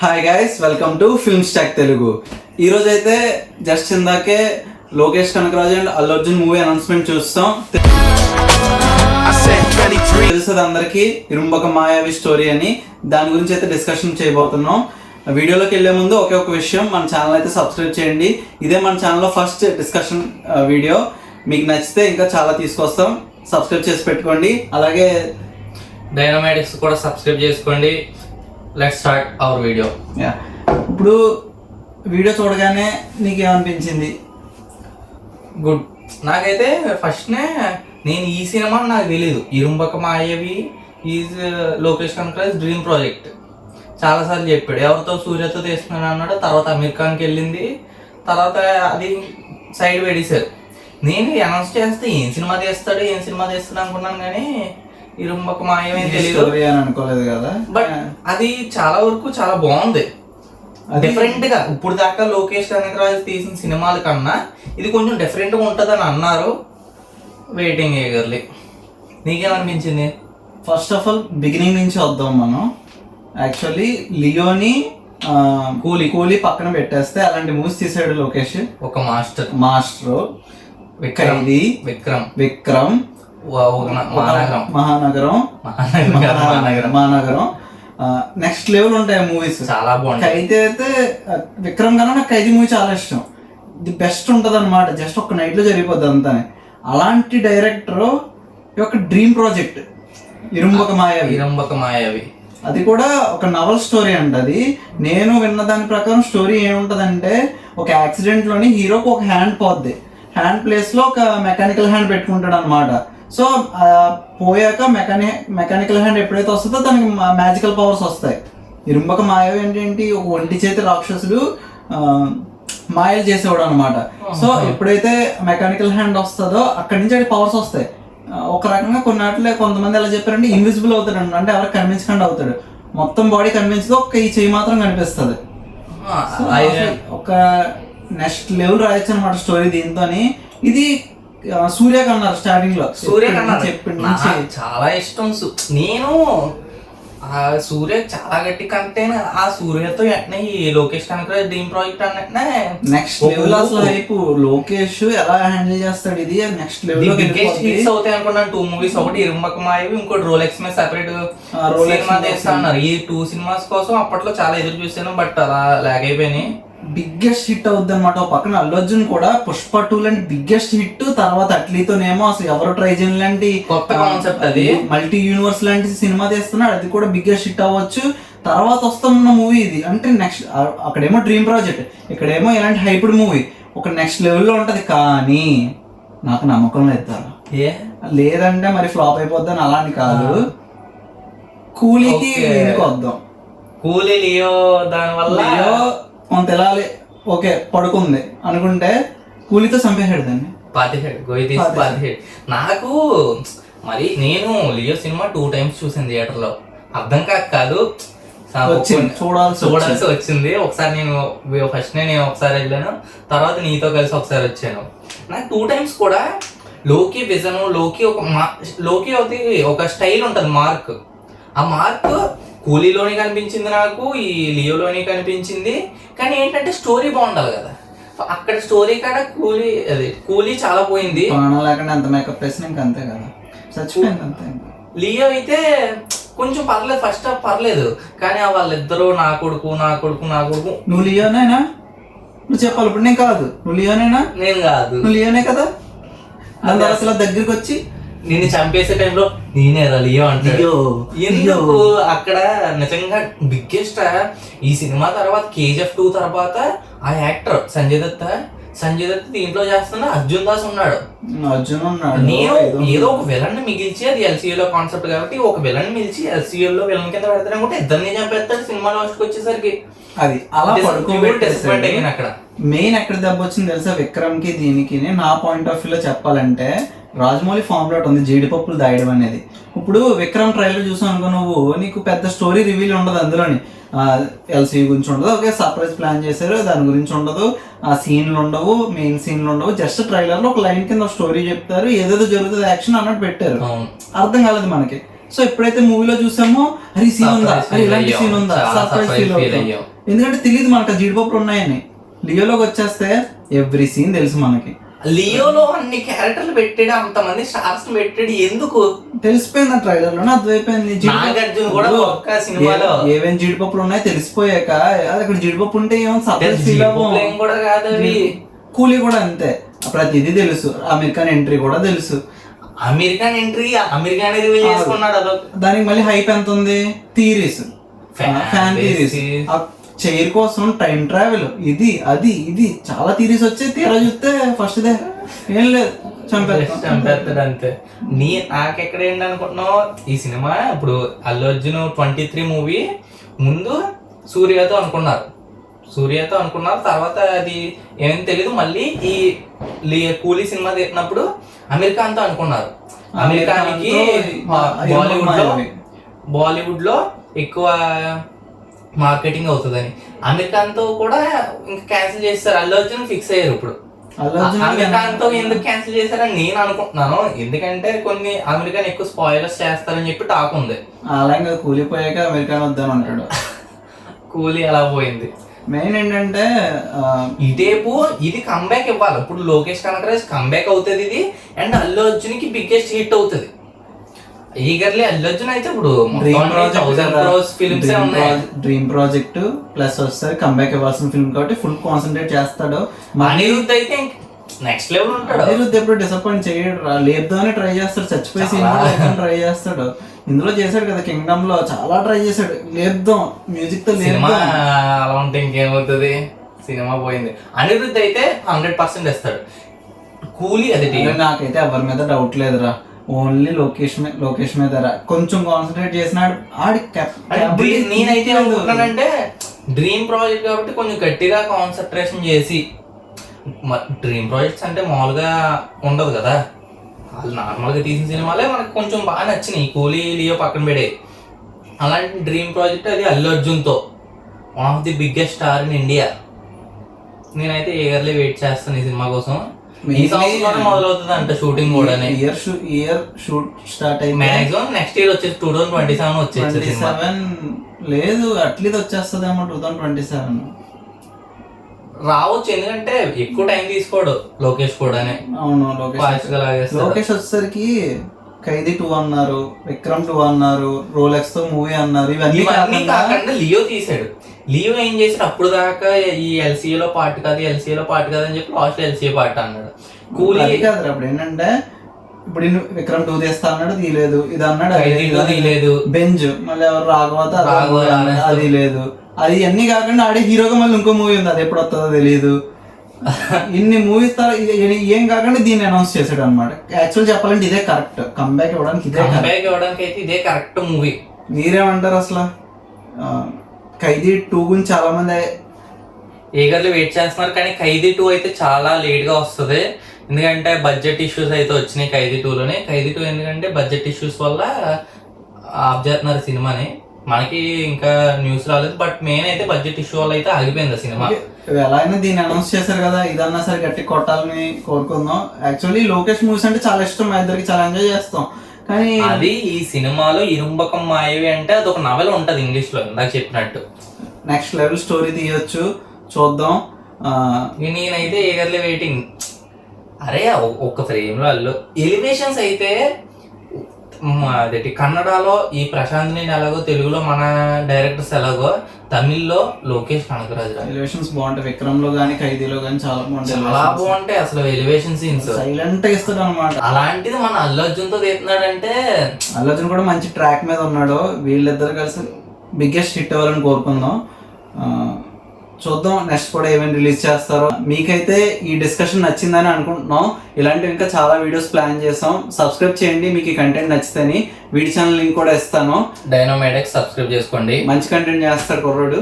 Hi guys, welcome to film stock Telugu. ఈ రోజు అయితే జస్ట్ ఇందాకే Lokesh Kanagaraj and Allu Arjun movie announcement చూస్తాం. తెలుస్తుంది అందరికి ఇరుంబక మాయావి స్టోరీ అని. దాని గురించి అయితే డిస్కషన్ చేయబోతున్నాం. వీడియోలోకి వెళ్లే ముందు ఒకే ఒక విషయం, మన ఛానల్ అయితే సబ్స్క్రైబ్ చేయండి. ఇదే మన ఛానల్లో ఫస్ట్ డిస్కషన్ వీడియో. మీకు నచ్చితే ఇంకా చాలా తీసుకొస్తాం, సబ్స్క్రైబ్ చేసి పెట్టుకోండి. అలాగే డైనమాటిక్స్ కూడా సబ్స్క్రైబ్ చేసుకోండి. Let's start our video. ఇప్పుడు వీడియో చూడగానే నీకేమనిపించింది? గుడ్. నాకైతే ఫస్ట్నే నేను ఈ సినిమా నాకు తెలీదు. Irumbukai Mayavi is Lokesh Kanagaraj dream project. చాలాసార్లు చెప్పాడు, ఎవరితో సూర్యతో తీస్తున్నాడు అన్నాడు. తర్వాత అమీర్ ఖాన్కి వెళ్ళింది, తర్వాత అది సైడ్ పెడేశారు. నేను అనౌన్స్ చేస్తే ఏం సినిమా తీస్తాడు అనుకున్నాను, కానీ ఇరుంబక మాయవి తెలియదు అనుకోలేదు కదా. బట్ అది చాలా వరకు చాలా బాగుంది, డిఫరెంట్ గా. ఇప్పుడు దాకా లోకేష్ కనకరాజ్ తీసిన సినిమాల కన్నా ఇది కొంచెం డిఫరెంట్ గా ఉంటదని అన్నారు. Waiting eagerly. నీకేమనిపించింది? ఫస్ట్ ఆఫ్ ఆల్ బిగినింగ్ నుంచి వద్దాం మనం. యాక్చువల్లీ లియోని కూలీ పక్కన పెట్టేస్తే అలాంటి మూవీస్ తీసాడు లోకేష్. ఒక మాస్టర్ విక్రమ్ మహానగరం నెక్స్ట్ లెవెల్ ఉంటాయి మూవీస్, చాలా బాగుంటాయి. ఖైదీ అయితే విక్రమ్ కన్నా నాకు ఖైదీ మూవీ చాలా ఇష్టం. ది బెస్ట్ ఉంటది అనమాట, జస్ట్ ఒక నైట్ లో జరిగిపోద్ది అంతానే. అలాంటి డైరెక్టర్ యొక్క డ్రీమ్ ప్రాజెక్ట్ ఇరుంబక మాయావి. అది కూడా ఒక నవల్ స్టోరీ అంట. అది నేను విన్న దాని ప్రకారం స్టోరీ ఏముంటదంటే, ఒక యాక్సిడెంట్ లోని హీరోకి ఒక హ్యాండ్ పోద్ది, హ్యాండ్ ప్లేస్ లో ఒక మెకానికల్ హ్యాండ్ పెట్టుకుంటాడు అనమాట. సో పోయాక మెకానికల్ హ్యాండ్ ఎప్పుడైతే వస్తుందో దానికి మ్యాజికల్ పవర్స్ వస్తాయి. ఇరుంబక మాయావి ఏంటి, ఒక ఒంటి చేతి రాక్షసుడు మాయలు చేసేవాడు అనమాట. సో ఎప్పుడైతే మెకానికల్ హ్యాండ్ వస్తుందో అక్కడి నుంచి అది పవర్స్ వస్తాయి. ఒక రకంగా కొన్నాటిలో కొంతమంది ఎలా చెప్పారంటే ఇన్విజిబుల్ అవుతాడు అంటే ఎవరికి కనిపించకుండా అవుతాడు. మొత్తం బాడీ కనిపించదు, ఒక ఈ చెయ్యి మాత్రం కనిపిస్తుంది. ఒక నెక్స్ట్ లెవెల్ రాయొచ్చు అనమాట స్టోరీ దీంతో. ఇది సూర్య కన్నారు స్టార్టింగ్ లో, చాలా ఇష్టం. నేను ఆ సూర్య చాలా గట్టి కంటే ఆ సూర్యతో వెంటనే ఈ లోకేష్ కనకరాజ్ డ్రీమ్ ప్రాజెక్ట్ అన్నట్టే నెక్స్ట్ లెవెల్. అసలు వైపు లోకేష్ ఎలా హ్యాండిల్ చేస్తాడు ఇది నెక్స్ట్ లెవెల్ హిట్స్ అవుతాయి అనుకున్నాను. 2 మూవీస్, ఒకటి ఇరుంబక మాయవి, ఇంకోటి రోలెక్స్ మీద సెపరేట్ సినిమా తీస్తా అన్నారు. ఈ 2 సినిమాస్ కోసం అప్పట్లో చాలా ఎదురు చూసాను, బట్ అలా లాగ్ అయిపోయినాయి. బిగ్గెస్ట్ హిట్ అవుద్ది అనమాట. పక్కన అల్లు అర్జున్ కూడా పుష్ప 2 లాంటి బిగ్గెస్ట్ హిట్, తర్వాత అట్లీతోనేమో అసలు ఎవరు ట్రై చేయని లాంటి కొత్త కాన్సెప్ట్, అది మల్టీ యూనివర్స్ లాంటి సినిమా తీస్తున్నాడు. అది కూడా బిగ్గెస్ట్ హిట్ అవ్వచ్చు. తర్వాత వస్తున్న మూవీ ఇది అంటే నెక్స్ట్, అక్కడేమో డ్రీమ్ ప్రాజెక్ట్, ఇక్కడేమో ఇలాంటి హైప్డ్ మూవీ ఒక నెక్స్ట్ లెవెల్లో ఉంటది. కానీ నాకు నమ్మకం లేదంటే మరి ఫ్లాప్ అయిపోద్దని అలా అని కాదు. కూలీకి వద్దాం. కూలీ లియో దానివల్ల కొంత వెళ్ళాలి, ఓకే పడుకుంది అనుకుంటే కూలీతో చంపేసాడు దాన్ని. నాకు మరి నేను లియో సినిమా 2 times చూసాను థియేటర్ లో. అర్థం కాదు, చూడాల్సి వచ్చింది. ఒకసారి నేను ఫస్ట్ నేను ఒకసారి వెళ్ళాను, తర్వాత నీతో కలిసి ఒకసారి వచ్చాను. నాకు 2 times కూడా లోకి విజన్, లోకి ఒక స్టైల్ ఉంటుంది, మార్క్. ఆ మార్క్ కూలీలోని కనిపించింది, నాకు ఈ లియోలోని కనిపించింది. కానీ ఏంటంటే స్టోరీ బాగుండాలి కదా. అక్కడ స్టోరీ కాడ కూలీ చాలా పోయింది. లేకుండా అంత మేకప్ వేసిన ఇంకా అంతే కదా, చచ్చిపోయింది అంతే. లియో అయితే కొంచెం పర్లేదు, ఫస్ట్ హాఫ్ పర్లేదు. కానీ వాళ్ళిద్దరూ నా కొడుకు. నువ్వు లియోనేనా? నువ్వు చెప్పాలి ఇప్పుడు. నేను కాదు, నువ్వు లియోనేనా? నేను కాదు, నువ్వు లియోనే కదా. అందరూ అసలు దగ్గరికి వచ్చి నిన్ను చంపేసే టైంలో నేనే లియో అంటాడు. ఎందుకు? అక్కడ నిజంగా బిగ్గెస్ట్ ఈ సినిమా తర్వాత KGF 2 తర్వాత ఆ యాక్టర్ సంజయ్ దత్ దీంట్లో చేస్తున్నా అర్జున్ దాస్ ఉన్నాడు. నేను ఏదో ఒక విలన్ మిగిల్చి, అది LCU లో కాన్సెప్ట్ కాబట్టి ఒక విలన్ మిగిల్చి LCU లో విలన్ కింద పెడతాడు అనుకుంటే ఇద్దరిని చంపేస్తాడు సినిమా లాస్ట్ కి వచ్చేసరికి. అది అలా డిసప్పాయింట్ అయ్యాను. అక్కడ మెయిన్ ఎక్కడ దెబ్బ వచ్చింది తెలుసా విక్రమ్ కి దీనికి? నా పాయింట్ ఆఫ్ వ్యూలో చెప్పాలంటే రాజమౌళి ఫార్ములా ఉంది, జీడిపప్పులు దాయడం అనేది. ఇప్పుడు విక్రమ్ ట్రైలర్ చూసావు అనుకో నువ్వు, నీకు పెద్ద స్టోరీ రివీల్ ఉండదు అందులోని. LCU గురించి ఉండదు, ఓకే సర్ప్రైజ్ ప్లాన్ చేశారు దాని గురించి ఉండదు, ఆ సీన్లు ఉండవు, మెయిన్ సీన్లు ఉండవు. జస్ట్ ట్రైలర్ లో ఒక లైన్ కింద స్టోరీ చెప్తారు, ఏదేదో జరుగుతుంది యాక్షన్ అన్నట్టు పెట్టారు. అర్థం కాలేదు మనకి. సో ఎప్పుడైతే మూవీలో చూసామో అరే సీన్ ఉందా, అరే ఇలాంటి సీన్ ఉందా, సర్ప్రైజ్ ఫీల్ అవుతాం. ఎందుకంటే తెలియదు మనకు జీడిపప్పులు ఉన్నాయని. లియోలోకి వచ్చేస్తే ఎవ్రీ సీన్ తెలుసు మనకి. లియోలో అన్ని క్యారెక్టర్లు పెట్టాడు, అంతమంది స్టార్స్ పెట్టాడు, ఎందుకు తెలిసిపోయింది. ఆ ట్రైలర్ లోనే అర్థమైపోయింది. నాగార్జున కూడా ఒక్క సినిమాలో ఏమేమి జీడిపప్పులు ఉన్నాయో తెలిసిపోయాక అక్కడ జీడిపప్పు ఉంటే ఏమో సర్ప్రైజ్ ఫీల్ అవ్వం కూడా కాదు అవి. కూలీ కూడా అంతే, ప్రతిదీ తెలుసు. అమెరికన్ ఎంట్రీ కూడా తెలుసు. అమెరికన్ ఎంట్రీ అమెరికా అనేది చేసుకున్నాడు. దానికి మళ్ళీ హైప్ ఎంత ఉంది, థీరీస్, ఫ్యాన్ థీరీస్. చైర్ కోసం టైం ట్రావెల్, ఇది అది ఇది చాలా థీరీస్ వచ్చి తీరా చూస్తే ఫస్ట్ దే ఏం లేదు, చంపేస్తాడు అంతే. నాకెక్కడ ఏంటి అనుకుంటున్నావు, ఈ సినిమా ఇప్పుడు అల్లు అర్జున్ 23 మూవీ ముందు సూర్యతో అనుకున్నారు, తర్వాత అది ఏం తెలీదు. మళ్ళీ ఈ కూలీ సినిమా తీసినప్పుడు అమెరికాతో అనుకున్నారు. అమెరికానికి బాలీవుడ్ లో ఎక్కువ మార్కెటింగ్ అవుతుందని అమెరికాతో కూడా ఇంకా క్యాన్సిల్ చేస్తారు. అల్లు అర్జున్ ఫిక్స్ అయ్యారు. ఇప్పుడు అమెరికాతో ఎందుకు క్యాన్సిల్ చేశారని నేను అనుకుంటున్నాను, ఎందుకంటే కొన్ని అమెరికాని ఎక్కువ స్పాయిలర్స్ చేస్తారని చెప్పి టాక్ ఉంది. అలాగే కూలిపోయాక అమెరికా వద్దాను అంటాడు. కూలీ అలా పోయింది. మెయిన్ ఏంటంటే ఇదేపు ఇది కంబ్యాక్ ఇవ్వాలి. ఇప్పుడు లోకేష్ కనకరాజ్ కంబ్యాక్ అవుతుంది ఇది, అండ్ అల్లు అర్జున్ కి బిగ్గెస్ట్ హిట్ అవుతుంది. ఈగర్లీ అల్లు అర్జున్ అయితే ఇప్పుడు డ్రీమ్ ప్రాజెక్ట్ ప్లస్ వస్తారు, కంబ్యాక్ ఇవ్వాల్సిన ఫిల్మ్ కాబట్టి ఫుల్ కాన్సన్ట్రేట్ చేస్తాడు. అనిరుద్ధ్ అయితే నెక్స్ట్ లెవెల్ ఉంటాడు. అనిరుద్ధ్ ఎప్పుడు డిసప్పాయింట్ చేయడు, లేపుదానే ట్రై చేస్తాడు, చచ్చిపోయి సినిమా ట్రై చేస్తాడు. ఇందులో చేశాడు కదా కింగ్డమ్ లో, చాలా ట్రై చేశాడు, లేపుదాం మ్యూజిక్ తో. సినిమా అలా ఉంటే ఇంకేమవుతుంది, సినిమా పోయింది. అనిరుద్ధ్ అయితే 100% ఇస్తాడు. కూలీ అది నాకైతే ఎవరి మీద డౌట్ లేదురా, ఓన్లీ లోకేష్ మీద కొంచెం కాన్సన్ట్రేట్ చేసినాడు. నేనైతే అనుకుంటున్నానంటే డ్రీమ్ ప్రాజెక్ట్ కాబట్టి కొంచెం గట్టిగా కాన్సన్ట్రేషన్ చేసి, డ్రీమ్ ప్రాజెక్ట్స్ అంటే మామూలుగా ఉండదు కదా, వాళ్ళు నార్మల్గా తీసిన సినిమాలే మనకు కొంచెం బాగా నచ్చినాయి. కూలీ లియో పక్కన పెడే, అలాంటి డ్రీమ్ ప్రాజెక్ట్ అది అల్లు అర్జున్తో, one of the biggest star in India. నేనైతే ఈగర్లీ వెయిట్ చేస్తాను ఈ సినిమా కోసం. ఈ సంవత్సరం మొదలవుతుంది అంట షూటింగ్ కూడా. ఇయర్ షూట్ స్టార్ట్ అయ్యి మాక్సిమం నెక్స్ట్ ఇయర్ వచ్చేసి 2027 వచ్చేసి. లేదు అట్లీది వచ్చేస్తుందేమో 2027 రావచ్చు, ఎందుకంటే ఎక్కువ టైం తీసుకోడు లోకేష్ కూడా. అవును, లోకేష్ వచ్చేసరికి ఖైదీ 2 అన్నారు, విక్రమ్ 2 అన్నారు, రోలెక్స్ తో మూవీ అన్నారు. ఇవన్నీ కాకుండా లియో తీసాడు. లియో ఏం చేసాడు, అప్పుడు దాకా ఈ ఎల్సీఏలో పార్ట్ కాదు అని చెప్పి లాస్ట్ ఎల్సీఏ పార్ట్ అన్నాడు. కూలీ కాదు. అప్పుడు ఏంటంటే ఇప్పుడు విక్రమ్ 2 తీస్తా అన్నాడు, తీయలేదు. ఇది అన్నాడు, తీయలేదు. బెంజ్ మళ్ళీ ఎవరు రాఘవత అది లేదు. అది అన్ని కాకుండా ఆడే హీరోగా మళ్ళీ ఇంకో మూవీ ఉంది, అది ఎప్పుడు వస్తుందో తెలియదు. ఇన్ని మూవీస్ ఏం కాకుండా దీన్ని అనౌన్స్ చేశాడు అనమాట. యాక్చువల్ చెప్పాలంటే ఇదే కరెక్ట్, కంబ్యాక్ ఇవ్వడానికి అయితే ఇదే కరెక్ట్ మూవీ. మీరేమంటారు అసలు? ఖైదీ 2 గురించి చాలా మంది ఈగర్లీ వెయిట్ చేస్తున్నారు, కానీ ఖైదీ 2 అయితే చాలా లేట్ గా వస్తుంది. ఎందుకంటే బడ్జెట్ ఇష్యూస్ అయితే వచ్చినాయి ఖైదీ 2లోనే. ఖైదీ 2 ఎందుకంటే బడ్జెట్ ఇష్యూస్ వల్ల ఆఫ్ చేస్తున్నారు సినిమాని. మనకి ఇంకా న్యూస్ రాలేదు, బట్ మెయిన్ అయితే బడ్జెట్ ఇష్యూ వల్ల అయితే ఆగిపోయింది సినిమా. ఎలా అయినా దీన్ని అనౌన్స్ చేశారు కదా, ఇదన్నా సరే గట్టి కొట్టాలని కోరుకుందాం. యాక్చువల్లీ లోకేష్ మూవీస్ అంటే చాలా ఇష్టం, మా ఇద్దరికి చాలా ఎంజాయ్ చేస్తాం. కానీ అది ఈ సినిమాలో ఇరుంబకం మాయవి అంటే అది ఒక నవల ఉంటది ఇంగ్లీష్ లో, ఇందాక చెప్పినట్టు. నెక్స్ట్ లెవెల్ స్టోరీ తీయొచ్చు, చూద్దాం. నేనైతే ఈగర్లీ వెయిటింగ్. అరే ఒక ఫ్రేమ్ లో అల్లు ఎలివేషన్స్ అయితే అదేంటి కన్నడలో ఈ ప్రశాంత్ నీల్ ఎలాగో, తెలుగులో మన డైరెక్టర్స్ ఎలాగో, తమిళ్లో లోకేష్ కనకరాజ్ ఎలివేషన్స్ బాగుంటాయి. విక్రమ్ లో గానీ ఖైదీలో గానీ చాలా బాగుంటాయి అసలు ఎలివేషన్ సీన్స్, సైలెంట్ ఇస్తాడు అనమాట. అలాంటిది మన అల్లు అర్జున్ తో తీస్తున్నాడంటే, అల్లు అర్జున్ కూడా మంచి ట్రాక్ మీద ఉన్నాడు. వీళ్ళిద్దరు కలిసి బిగ్గెస్ట్ హిట్ అవ్వాలని కోరుకుందాం. చూద్దాం నెక్స్ట్ కూడా ఏమైనా రిలీజ్ చేస్తారో. మీకైతే ఈ డిస్కషన్ నచ్చిందని అనుకుంటున్నాం. ఇలాంటివి ఇంకా చాలా వీడియోస్ ప్లాన్ చేసాం. సబ్స్క్రైబ్ చేయండి మీకు ఈ కంటెంట్ నచ్చితేని. వీడి ఛానల్ లింక్ కూడా ఇస్తాను, డైనోమేటిక్స్ సబ్స్క్రైబ్ చేసుకోండి. మంచి కంటెంట్ చేస్తాడు కుర్రోడు.